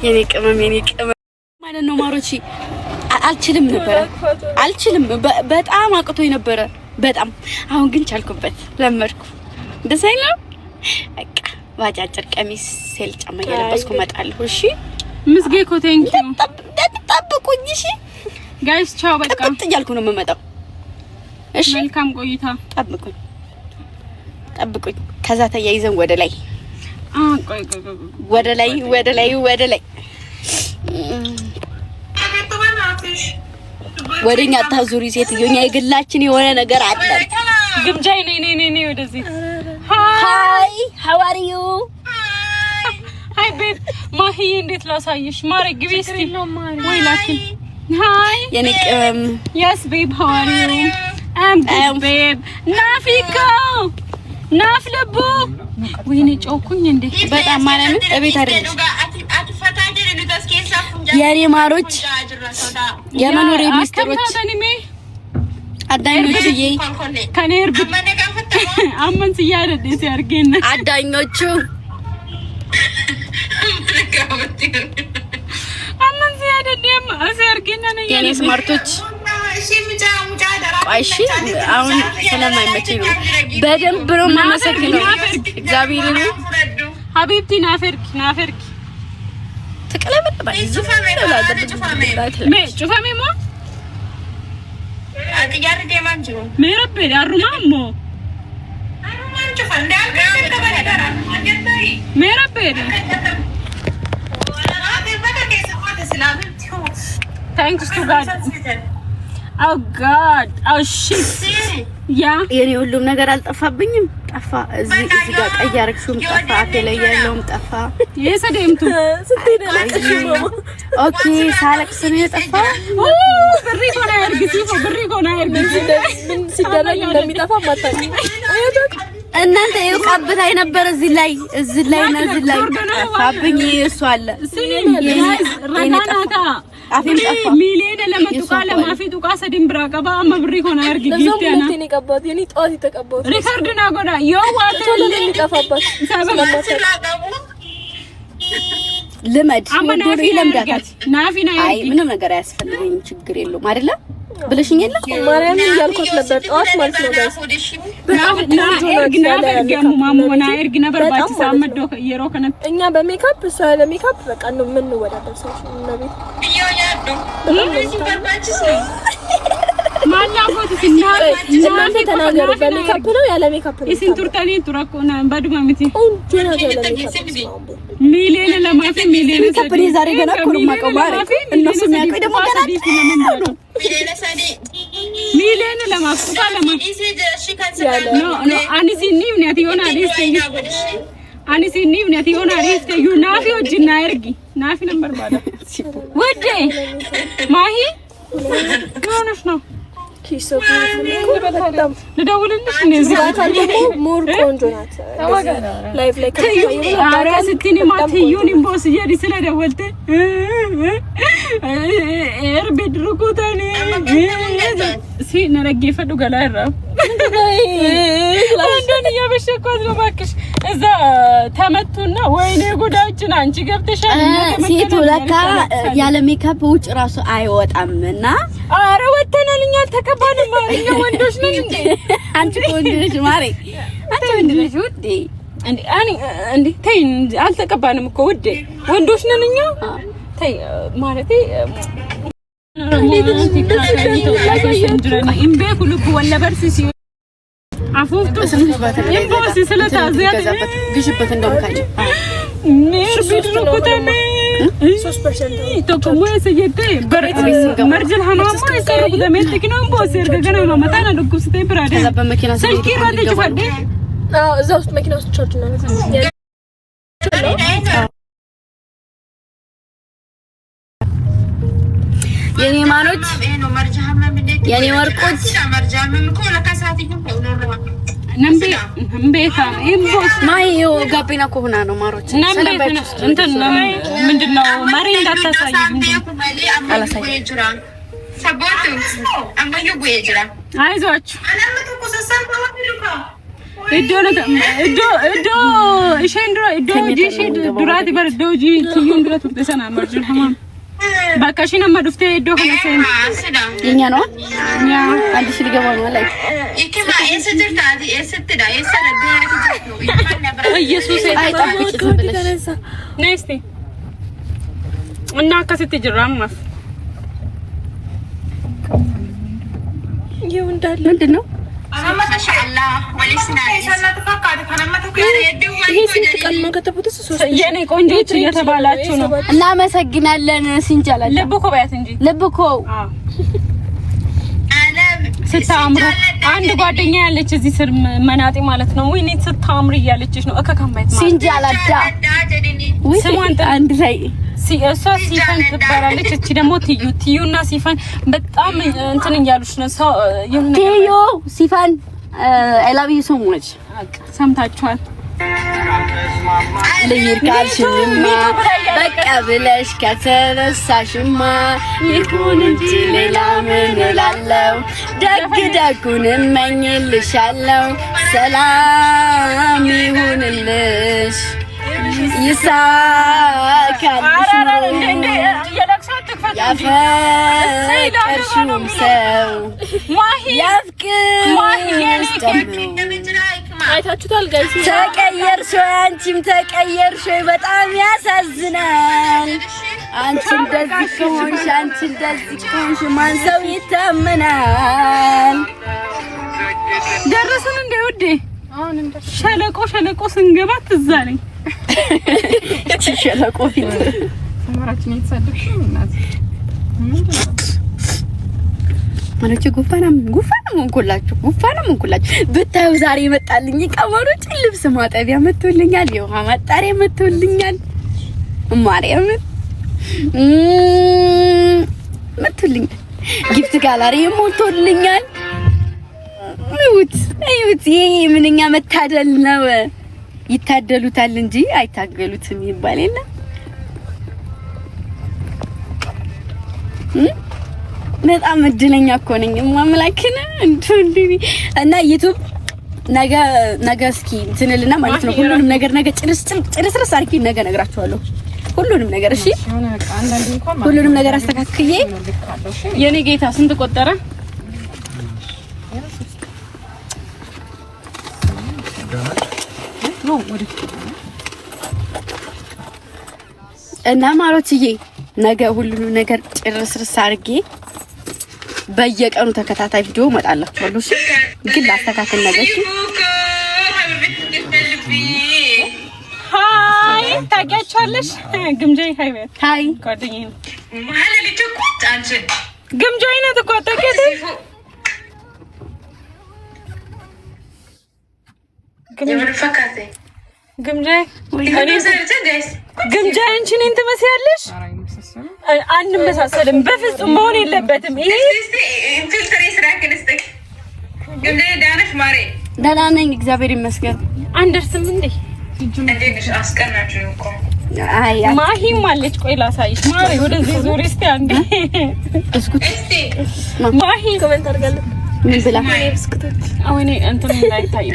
የኔ ቅመም ማለት ነው ማሮቺ አልችልም በጣም አቅቶኝ ነበረ በጣም አሁን ግን ቻልኩበት ለመድኩ ደሳይና በቃ ባጫጭር ቀሚስ ሴል ጫማ ያለበስኩ መጣለሁ እሺ ምስጌ ኮ ቴንክ ዩ ጠብቁኝ እሺ ጋይስ ቻው በቃ ጥያልኩ ነው የምመጣው እሺ መልካም ቆይታ ጠብቁኝ ከዛ ተያይዘን ወደ ላይ ወደ ላይ ወደኛ ታዙሪ ሴትዮኛ የግላችን የሆነ ነገር አለ ግብጃይ ነይ ወደዚህ ሃይ how are you ሃይ ቤብ ማሂ እንዴት ላሳይሽ ማሪ ግቢ እስቲ ወይ ላኪን ሃይ የኔ ቅመም yes babe how are you I'm good babe ናፊኮ ናፍለቡ ወይኔ ጮኩኝ እንዴ በጣም ማለት እቤት አይደለሽ የኔ ማሮች የመኖሬ ሚስጥሮች አዳኞቹዬ ከኔርብ አመንስ ያረደ ሲያርገና አዳኞቹ አመንስ ያረደ ሲያርገና ነው የኔ ስማርቶች አይሺ አሁን ስለማይመቸኝ ነው በደንብ ነው ማመሰግነው እግዚአብሔር ነው ሀቢብቲ ናፈርክ ተቀለበለ ጩፋሜ ሞ አጥያርዴ ማንጆ ሜረበ አሩማሞ ሜረበ thanks to God oh God oh shit ያ የኔ ሁሉም ነገር አልጠፋብኝም ጠፋ እዚህ ጋር ቀያርክሹም ጠፋ አፌ ላይ ያለውም ጠፋ የሰደምቱ ስትደለቅሽ ማማ ኦኬ ሳለክስ ነው የጠፋ ብሪ ጎና ያርግሲ ምን ሲደረግ እንደሚጠፋ ማታቂ እናንተ የቀብታይ ነበር እዚህ ላይ ጠፋብኝ እሱ አለ ረጋናታ አፌም ጠፋ ሚሊዮን ለመጡቃ ለማፊ ጡቃ ሰድም ብራቀባ መብሪ ሆነ ያርግ ጊፍቲያና እኔ ቀባት የኔ ጧት ተቀባው ሪከርድ ናጎዳ የዋለ ለሚጠፋባት ልመድ ወዶ ይለምዳታል ናፊና አይ ምንም ነገር አያስፈልገኝም ችግር የለውም አይደለ ብለሽኝ የለ ማርያም ያልኩት ነበር ጧት ማለት ነው ጋይስ እኛ በሜካፕ ሳለ ሜካፕ በቃ ነው ምን ወዳደር ሰው ነው ቤት ማላፎት እናንተ ተናገሩ በሜካፕ ነው ያለ ሜካፕ ነው ኢንቱርታኒ ቱራኮና ባዱማሚቲ ኦንጆና ያለ ሜካፕ ሚሊዮን ለማፊ ሚሊዮን ከፕሪ ዛሬ ገና ኮርማቀው ማለት እነሱ የሚያውቁ ደግሞ ገና ነው ሚሊዮን ለማፍታ ለማፊ ኖ አኒሲኒ ምንያት ይሆና አኒሲኒ ምንያት ይሆና ሪስቴዩ ናፊ ወጅና ያርጊ ናፊ ነበር ባዳ ወዴ ማሂ ሆነሽ ነው ኪሶ በጣም ልደውልልሽ እንደዚህ ደግሞ ሞር ቆንጆ ናት ላይቭ ላይ አራ ስትኒ ማትዩን ኢምቦስ ይዲ ስለደወልተ ኤርቤድሩኩታኒ ሲ ነረጌ ፈዱ ገላራ አንዶን ያበሸኳት ነው ባክሽ እዛ ተመቱና ወይኔ ጉዳችን አንቺ ገብተሻል ሴቱ ለካ ያለ ሜካፕ ውጭ ራሱ አይወጣምና አረ ወተናልኛ ተቀባልን ማሪኛ ወንዶች ነን እንዴ አንቺ ወንዶች ማሪ አንቺ ወንዶች ውዴ እንዴ ተይ አልተቀባንም እኮ ውዴ ወንዶች ነን እኛ ተይ ማለቴ ኢምቤ ኩልኩ ወለበርሲሲ አፎፍቱ ኢምቦስ ስለታዘያት ግሽበት እንደውም ካለ ሜር ቢድሩኩታኔ 3% ተቆሙ ያሰየተ መርጅል ሐማማ ይሰሩ ደሜት ነው ኢምቦስ እርገገና ነው መታና ልኩስ ተብራደ ከዛ በመኪና ስልክ ይራደጅ ፈደ እዛ ውስጥ መኪና ውስጥ ቻርጅ ነው የኔ ማኖች የኔ ወርቆች ነምቤታ ኢምቦስ ማይዮ ጋቢና ኮሁና ነው ማሮች ሰለባችሁ እንትን ምንድነው ማሪ እንዳታሳይ አላሳይ ሰባቱ አንበዩ ጉየጅራ አይዟችሁ durati bar doji tiyun dura turte sana marjul hamam bakashina madufte iddo khanasen yenya no nya andi shil gaba no like ikima esetirtadi esetida esarade no imanna bar yesus ay tabiki zambelሽ nesti እና ከስቲ ጅራማስ ይው እንዳለ ምንድነው ማሻአላህ ወለስና የኔ ቆንጆች እየተባላችሁ ነው። እናመሰግናለን። ሲንጃላላ ልብኮ ባያት እንጂ ልብኮ ስታምሩ አንድ ጓደኛ ያለች እዚህ ስር መናጤ ማለት ነው። ወይኔ ስታምሪ እያለችሽ ነው። እከካምባይት ማለት ሲንጃላዳ ስሟን አንድ ላይ እሷ ሲፈን ትባላለች። እቺ ደግሞ ቲዩና ሲፈን በጣም እንትን እያሉሽ ነው። ቲዩ ሲፈን I love you so much ሰምታችኋል። ልይርካልሽማ በቃ ብለሽ ከተነሳሽማ ይሁን እንጂ ሌላ ምን እላለሁ? ደግ ደጉን እመኝልሻለሁ። ሰላም ይሁንልሽ ይሳካልሽ ያፈቀርሽውም ሰው ያፍቅርሽ አይታችሁታል ጋይስ። ተቀየርሽ አንቺም ተቀየርሽ በጣም ያሳዝናል። አንቺ እንደዚህ ከሆንሽ ማን ሰው ይታመናል? ደረሰን እንደ ውዴ አሁን እንደ ሸለቆ ስንገባ ትዝ አለኝ። ሸለቆ ፊት ተመራችን የተሳደብሽ እናት ማለት ጉፋናም እንኩላችሁ ብታዩ ዛሬ ይመጣልኝ ቀመሮች ልብስ ማጠቢያ መጥቶልኛል፣ የውሃ ማጣሪያ መጥቶልኛል፣ ማርያም መጥቶልኛል፣ ጊፍት ጋላሪ ሞልቶልኛል። እዩት ይሄ ምንኛ መታደል ነው። ይታደሉታል እንጂ አይታገሉትም ይባል የለ። በጣም እድለኛ እኮ ነኝ ማምላክና እንዴ እና ዩቲዩብ ነገ እስኪ እንትንልና ማለት ነው ሁሉንም ነገር ነገ ጭርስርስ አርኪ ነገ ነግራችኋለሁ። ሁሉንም ነገር እሺ፣ ሁሉንም ነገር አስተካክዬ የኔ ጌታ ስንት ቆጠረ? እና ማሮችዬ ነገ ሁሉንም ነገር ጭርስርስ አርጌ በየቀኑ ተከታታይ ቪዲዮ መጣላችኋለሁ። እሺ ግን ላስተካክል ነገር እሺ። ሃይ ታውቂያቸዋለሽ? ግምጃዬ ሃይ በይ። ሃይ ጓደኛዬ ነው ማለት ልጅ አንቺ ግምጃዬ ነው ተቆጣቀተ ግምጃዬ አንቺ ነኝ ትመስያለሽ። አንመሳሰልም በፍጹም መሆን የለበትም። ይሄ ፊልተር ይስራክልስክ ግምጃዬ ዳነሽ ማሬ ደህና ነኝ እግዚአብሔር ይመስገን። አንደርስም እንዴ እንዴሽ አስቀናችሁ እኮ አይ ማሂም አለች። ቆይ ላሳይሽ ማሬ ወደዚህ ዙሪ እስቲ አንዴ እስኩት ማሂ ኮሜንት አድርጋለች። ምን ብላ ብስኩቶች አሁን እንትን ላይ ታዩ